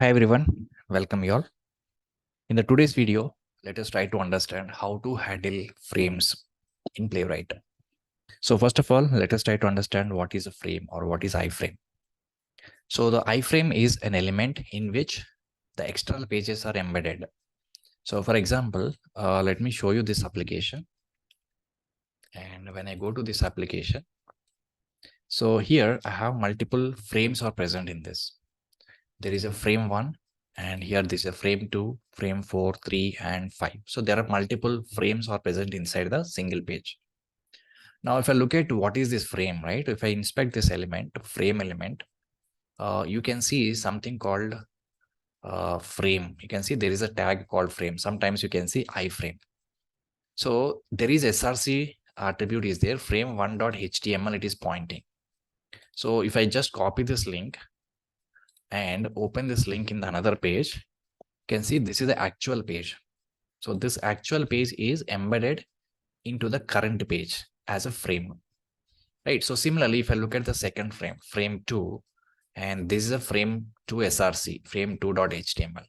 Hi everyone, welcome you all. In the today's video, let us try to understand how to handle frames in Playwright. So first of all, let us try to understand what is a frame or what is iFrame. So the iFrame is an element in which the external pages are embedded. So for example, let me show you this application. And when I go to this application, so here I have multiple frames are present in this. There is a frame 1, and here this is a frame 2, frame 4, 3, and 5. So there are multiple frames are present inside the single page. Now, if I look at what is this frame, right? If I inspect this element, frame element, you can see something called frame. You can see there is a tag called frame. Sometimes you can see iframe. So there is src attribute is there, frame1.html, it is pointing. So if I just copy this link and open this link in the another page, you can see this is the actual page. So this actual page is embedded into the current page as a frame, right? So similarly, if I look at the second frame, frame 2, and this is a frame 2 src, frame2.html.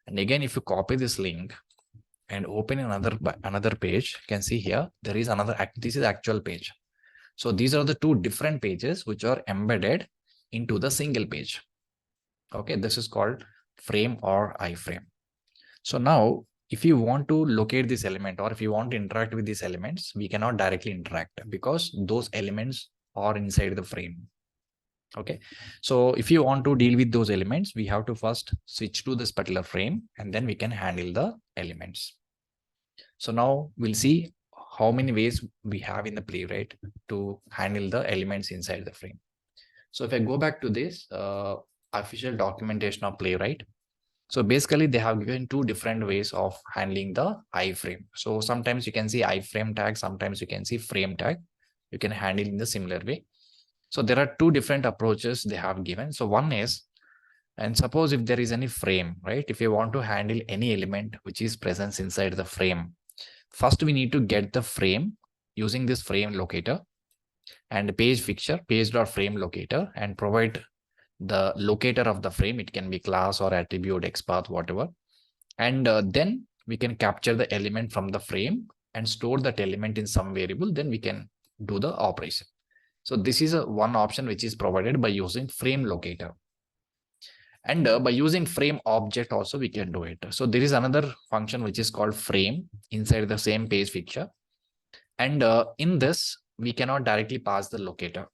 And again, if you copy this link and open another page, you can see here, there is another, this is the actual page. So these are the two different pages which are embedded into the single page. Okay, this is called frame or iframe. So now, if you want to locate this element or if you want to interact with these elements, we cannot directly interact because those elements are inside the frame. Okay, so if you want to deal with those elements, we have to first switch to this particular frame and then we can handle the elements. So now we'll see how many ways we have in the Playwright to handle the elements inside the frame. So if I go back to this official documentation of Playwright, so basically they have given two different ways of handling the iframe. So sometimes you can see iframe tag, sometimes you can see frame tag. You can handle in the similar way. So there are two different approaches they have given. So one is, and suppose if there is any frame, right? If you want to handle any element which is present inside the frame, first we need to get the frame using this frame locator and page fixture, page.frame locator, and provide the locator of the frame. It can be class or attribute, XPath, whatever. And then we can capture the element from the frame and store that element in some variable. Then we can do the operation. So this is one option which is provided by using frame locator. And by using frame object also we can do it. So there is another function which is called frame inside the same page fixture. And in this, we cannot directly pass the locator.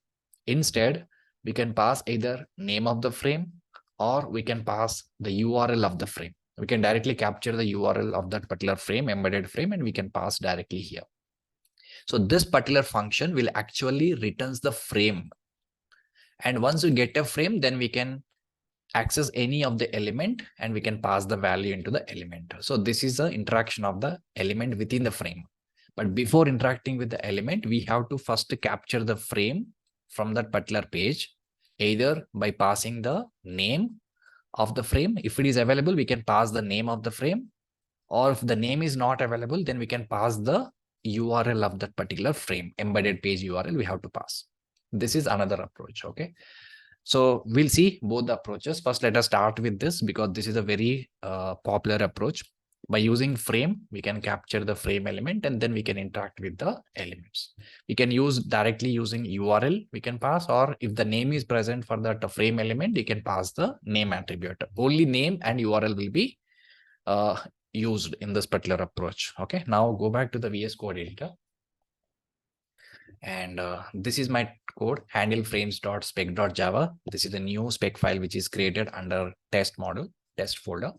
Instead, we can pass either name of the frame or we can pass the URL of the frame. We can directly capture the URL of that particular frame, embedded frame, and we can pass directly here. So this particular function will actually returns the frame. And once we get a frame, then we can access any of the element and we can pass the value into the element. So this is the interaction of the element within the frame. But before interacting with the element, we have to first capture the frame from that particular page, either by passing the name of the frame. If it is available, we can pass the name of the frame. Or if the name is not available, then we can pass the URL of that particular frame, embedded page URL we have to pass. This is another approach, okay? So we'll see both the approaches. First, let us start with this because this is a very popular approach. By using frame, we can capture the frame element and then we can interact with the elements. We can use directly using URL, we can pass, or if the name is present for that frame element, you can pass the name attribute. Only name and URL will be used in this particular approach. Okay, now go back to the VS Code editor. And this is my code, handle frames.spec.java. This is the new spec file which is created under test model, test folder.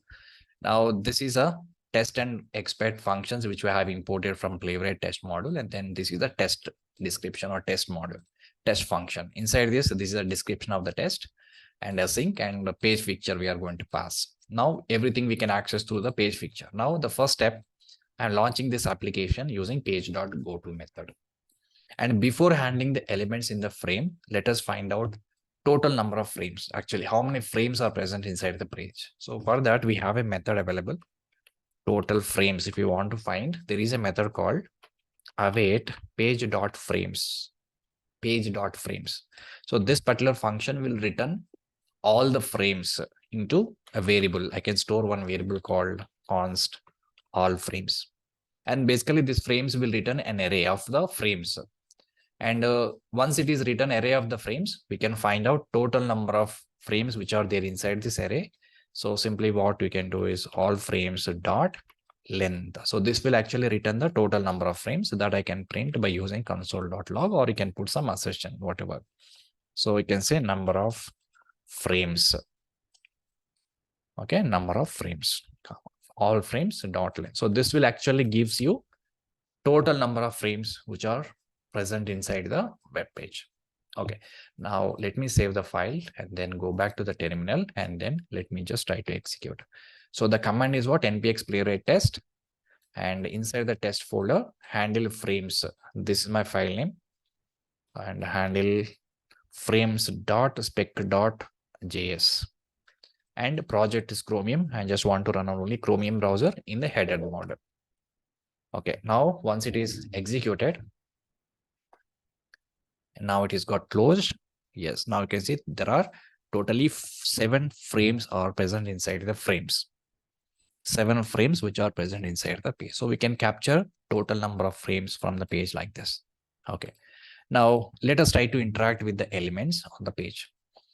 Now this is a test and expect functions which we have imported from Playwright test model. And then this is the test description or test model, test function. Inside this is a description of the test and async and the page picture we are going to pass. Now everything we can access through the page picture. Now the first step, I'm launching this application using page.goto method. And before handling the elements in the frame, let us find out total number of frames. Actually, how many frames are present inside the page. So for that, we have a method available, total frames. If you want to find, there is a method called await page.frames. So this particular function will return all the frames into a variable. I can store one variable called const all frames. And basically this frames will return an array of the frames. And once it is written array of the frames, we can find out total number of frames which are there inside this array. So simply what we can do is all frames dot length. So this will actually return the total number of frames that I can print by using console.log, or you can put some assertion, whatever. So we can say number of frames. Okay, number of frames, all frames dot length. So this will actually gives you total number of frames which are present inside the web page. Okay, now let me save the file and then go back to the terminal, and then let me just try to execute. So the command is what? npx playwright test, and inside the test folder, handle frames. This is my file name, and handle frames dot spec dot js, and project is Chromium. I just want to run on only Chromium browser in the header mode. Okay, now once it is executed, and now it is got closed. Yes, now you can see there are totally 7 frames are present inside the frames. 7 frames which are present inside the page. So we can capture total number of frames from the page like this. Okay, now let us try to interact with the elements on the page.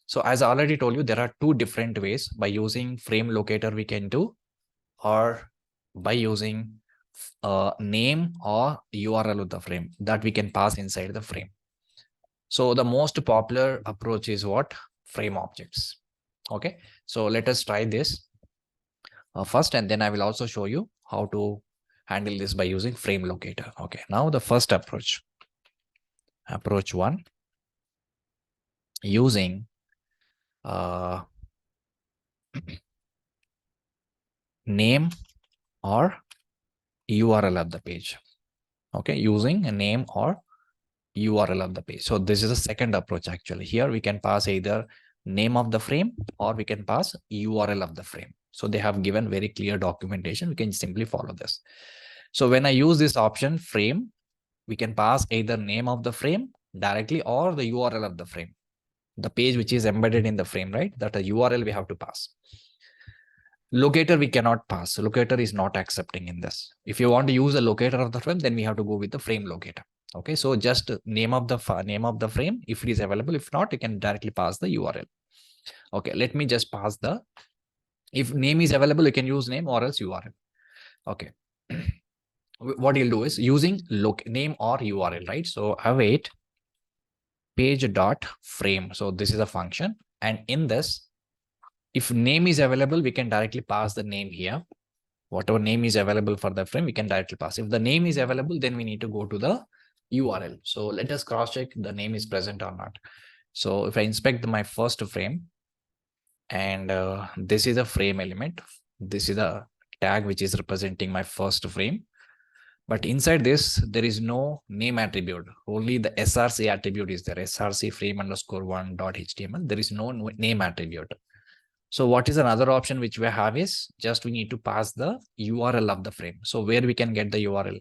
So as I already told you, there are 2 different ways. By using frame locator we can do, or by using name or URL of the frame that we can pass inside the frame. So the most popular approach is what? Frame objects. Okay, so let us try this first, and then I will also show you how to handle this by using frame locator. Okay, now the first approach 1, using name or URL of the page. Okay, using a name or URL of the page. So this is the second approach. Actually, here we can pass either name of the frame or we can pass URL of the frame. So they have given very clear documentation. We can simply follow this. So when I use this option frame, we can pass either name of the frame directly or the URL of the frame, the page which is embedded in the frame, right? That a URL we have to pass. Locator we cannot pass. Locator is not accepting in this. If you want to use a locator of the frame, then we have to go with the frame locator. Okay, so just name of the frame if it is available. If not, you can directly pass the URL. Okay, let me just pass the, if name is available, you can use name or else URL. Okay, what you'll do is using name or URL, right? So await page dot frame. So this is a function, and in this, if name is available, we can directly pass the name here. Whatever name is available for the frame, we can directly pass. If the name is available, then we need to go to the URL. So let us cross check the name is present or not. So if I inspect my first frame, and this is a frame element, this is a tag which is representing my first frame. But inside this, there is no name attribute. Only the src attribute is there. Src frame_1.html. There is no name attribute. So what is another option which we have is just we need to pass the URL of the frame. So where we can get the URL?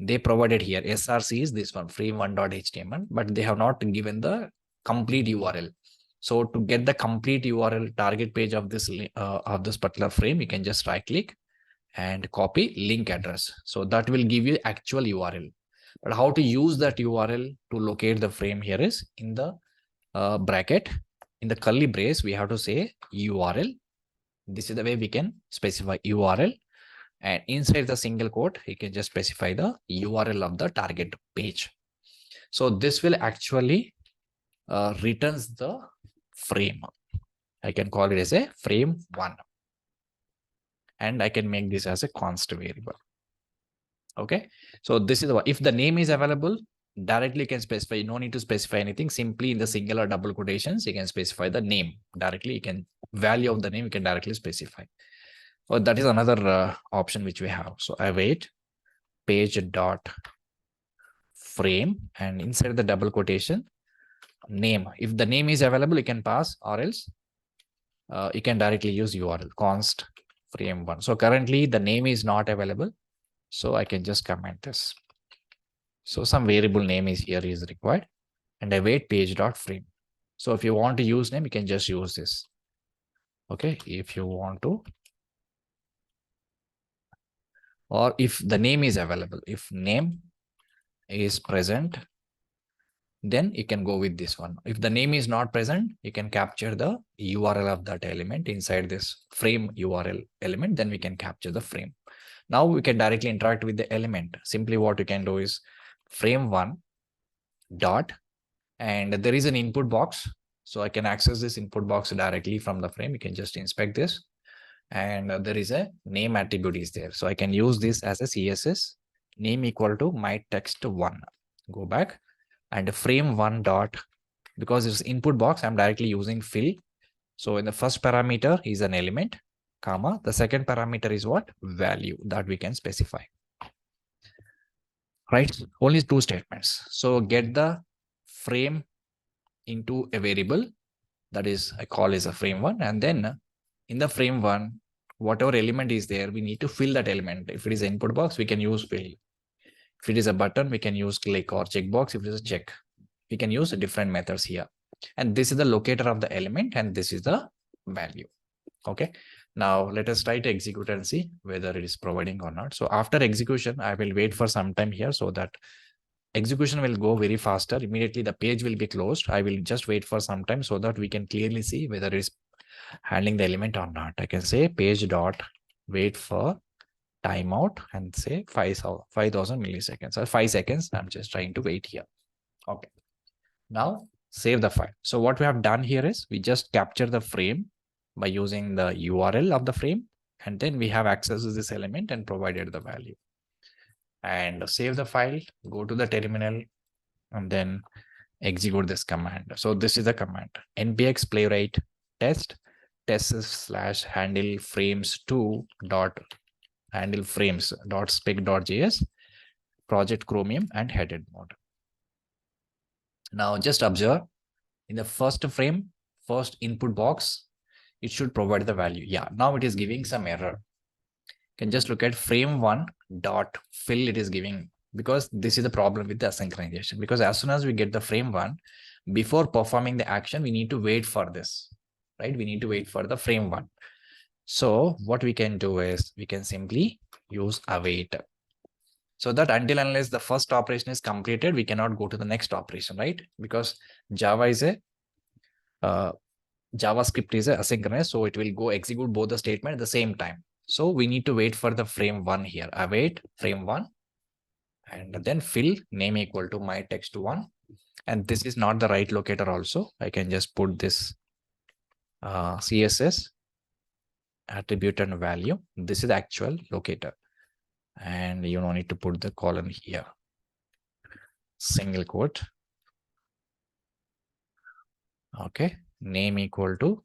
They provided here. src is this one, frame1.html, but they have not given the complete URL. So to get the complete URL target page of this particular frame, you can just right click and copy link address. So that will give you actual URL. But how to use that URL to locate the frame here is in the bracket, in the curly brace, we have to say URL. This is the way we can specify URL. And inside the single quote, you can just specify the URL of the target page. So this will actually returns the frame. I can call it as a frame1. And I can make this as a const variable. Okay, so this is what, if the name is available, directly you can specify, no need to specify anything. Simply in the single or double quotations, you can specify the name directly. You can value of the name, you can directly specify. Well, that is another option which we have. So await page dot frame, and inside the double quotation name. If the name is available, you can pass, or else you can directly use URL const frame1. So currently the name is not available. So I can just comment this. So some variable name is here is required, and await page dot frame. So if you want to use name, you can just use this. Okay, if you want to, or if the name is available, if name is present, then you can go with this one. If the name is not present, you can capture the URL of that element inside this frame URL element, then we can capture the frame. Now we can directly interact with the element. Simply what you can do is frame1 dot, and there is an input box. So I can access this input box directly from the frame. You can just inspect this, and there is a name attribute is there. So I can use this as a CSS name equal to my text1. Go back and frame1 dot, because it's input box, I'm directly using fill. So in the first parameter is an element, comma. The second parameter is what? Value that we can specify. Right? Only two statements. So get the frame into a variable, that is I call is a frame1, and then in the frame1, whatever element is there, we need to fill that element. If it is an input box, we can use fill. If it is a button, we can use click, or checkbox if it is a check. We can use different methods here. And this is the locator of the element, and this is the value. Okay. Now let us try to execute and see whether it is providing or not. So after execution, I will wait for some time here so that execution will go very faster. Immediately the page will be closed. I will just wait for some time so that we can clearly see whether it is handling the element or not. I can say page dot wait for timeout and say 5,000 milliseconds or 5 seconds. I'm just trying to wait here. Okay. Now save the file. So what we have done here is we just capture the frame by using the URL of the frame, and then we have access to this element and provided the value. And save the file, go to the terminal, and then execute this command. So this is the command npx playwright test / handle frames2 dot handle frames dot spec.js project chromium and headed mode. Now just observe in the first frame, first input box, it should provide the value. Yeah, now it is giving some error. You can just look at frame1 dot fill, it is giving, because this is the problem with the asynchronization. Because as soon as we get the frame1, before performing the action, we need to wait for this, right? We need to wait for the frame1. So what we can do is we can simply use await, so that until unless the first operation is completed, we cannot go to the next operation, right? Because Java is a JavaScript is asynchronous, so it will go execute both the statement at the same time. So we need to wait for the frame1 here. Await frame1, and then fill name equal to my text1. And this is not the right locator also. I can just put this CSS attribute and value. This is the actual locator. And you don't need to put the colon here. Single quote. Okay. Name equal to,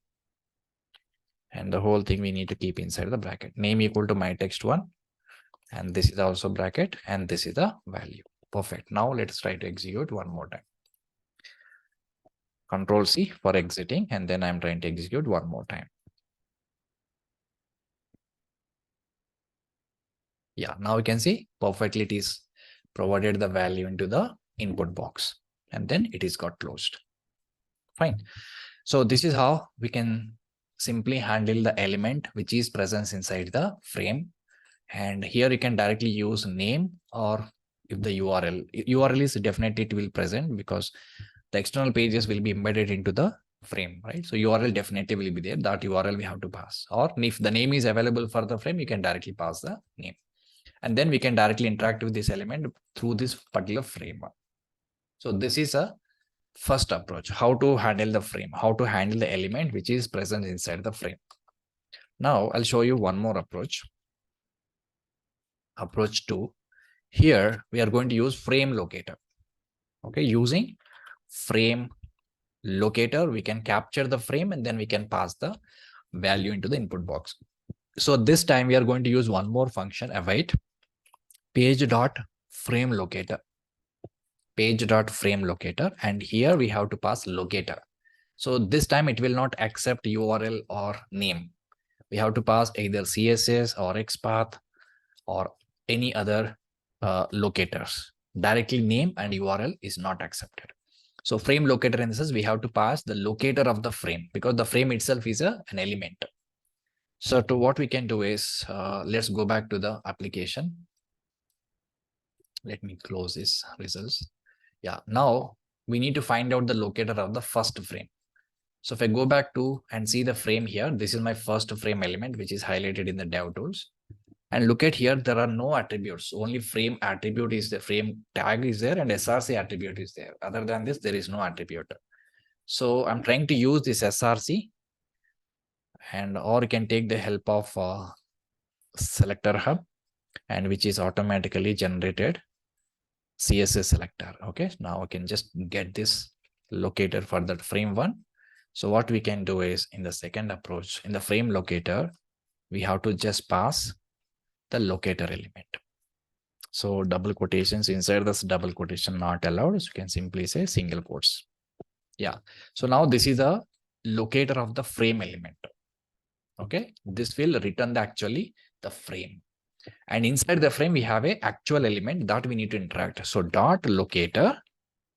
and the whole thing we need to keep inside the bracket. Name equal to my text1, and this is also bracket, and this is the value. Perfect. Now let's try to execute one more time. Control C for exiting, and then I'm trying to execute one more time. Yeah, now you can see perfectly it is provided the value into the input box, and then it is got closed. Fine. So this is how we can simply handle the element which is present inside the frame. And here you can directly use name, or if the URL is definitely it will present, because the external pages will be embedded into the frame, right? So URL definitely will be there. That URL we have to pass. Or if the name is available for the frame, you can directly pass the name. And then we can directly interact with this element through this particular framework. So this is a first approach, how to handle the frame, how to handle the element which is present inside the frame. Now I'll show you one more approach. Approach 2. Here we are going to use frame locator. Okay, using frame locator, we can capture the frame and then we can pass the value into the input box. So this time we are going to use one more function, await page.frame locator. Page.frame locator, and here we have to pass locator. So this time it will not accept URL or name. We have to pass either CSS or XPath or any other locators. Directly name and URL is not accepted. So frame locator in this is we have to pass the locator of the frame, because the frame itself is an element. So to what we can do is, let's go back to the application. Let me close this results. Yeah, now we need to find out the locator of the first frame. So if I go back to and see the frame here, this is my first frame element, which is highlighted in the dev tools. And look at here, there are no attributes. Only frame attribute is the frame tag is there and SRC attribute is there. Other than this, there is no attribute. So I'm trying to use this SRC, and or you can take the help of selector hub, and which is automatically generated CSS selector. Okay, now I can just get this locator for that frame one. So what we can do is, in the second approach, in the frame locator, we have to just pass the locator element. So double quotations, inside this double quotation not allowed, so you can simply say single quotes. Yeah, so now this is a locator of the frame element. Okay, this will return the frame, and inside the frame we have a actual element that we need to interact. So dot locator,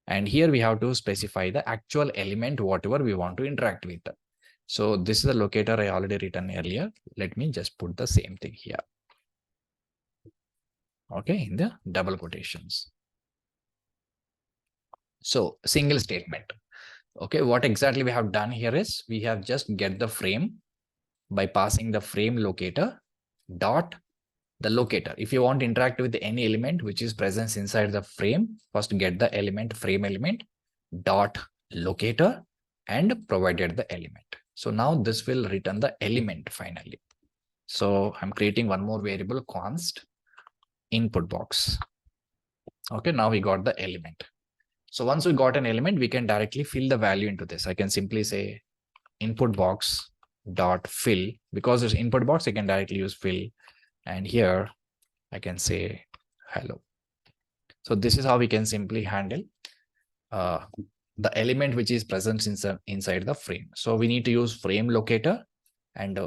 and here we have to specify the actual element whatever we want to interact with. So this is the locator I already written earlier. Let me just put the same thing here. Okay, in the double quotations. So single statement. Okay, what exactly we have done here is we have just get the frame by passing the frame locator dot the locator. If you want to interact with any element which is present inside the frame, first get the element frame element dot locator and provided the element. So now this will return the element finally. So I'm creating one more variable, const input box. Okay, now we got the element. So once we got an element, we can directly fill the value into this. I can simply say input box dot fill. Because it's input box, I can directly use fill. And here I can say hello. So this is how we can simply handle the element which is present inside the frame. So we need to use frame locator and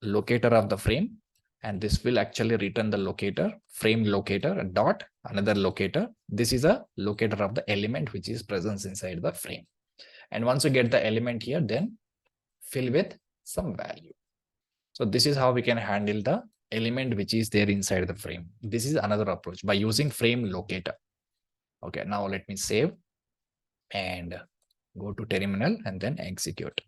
locator of the frame. And this will actually return the locator, frame locator dot another locator. This is a locator of the element which is present inside the frame. And once you get the element here, then fill with some value. So this is how we can handle the element which is there inside the frame. This is another approach by using frame locator. Okay, now let me save and go to terminal and then execute.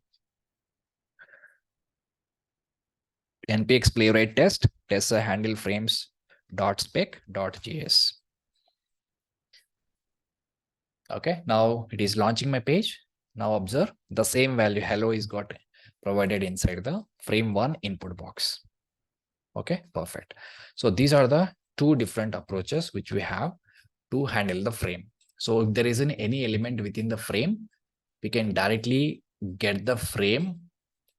npx playwright test a handle frames .spec.js. Okay, now it is launching my page. Now observe the same value hello is got provided inside the frame one input box. Okay, perfect. So these are the two different approaches which we have to handle the frame. So if there isn't any element within the frame, we can directly get the frame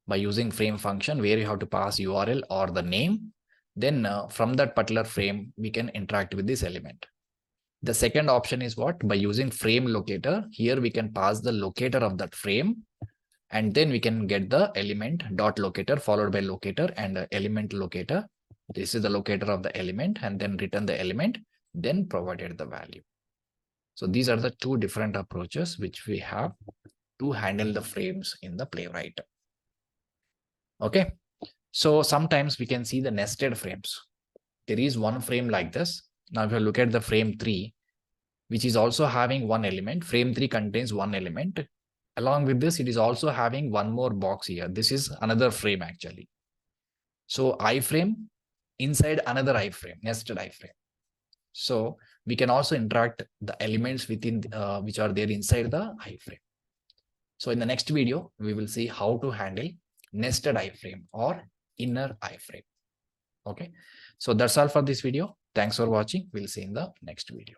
by using frame function where you have to pass URL or the name. Then from that particular frame, we can interact with this element. The second option is what? By using frame locator, here we can pass the locator of that frame, and then we can get the element dot locator followed by locator and element locator. This is the locator of the element, and then return the element, then provided the value. So these are the two different approaches which we have to handle the frames in the Playwright. Okay, so sometimes we can see the nested frames. There is one frame like this. Now if you look at the frame 3, which is also having one element, frame 3 contains one element. Along with this, it is also having one more box here. This is another frame actually. So iFrame inside another iFrame, nested iFrame. So we can also interact the elements within which are there inside the iFrame. So in the next video, we will see how to handle nested iFrame or inner iFrame. Okay, so that's all for this video. Thanks for watching. We'll see in the next video.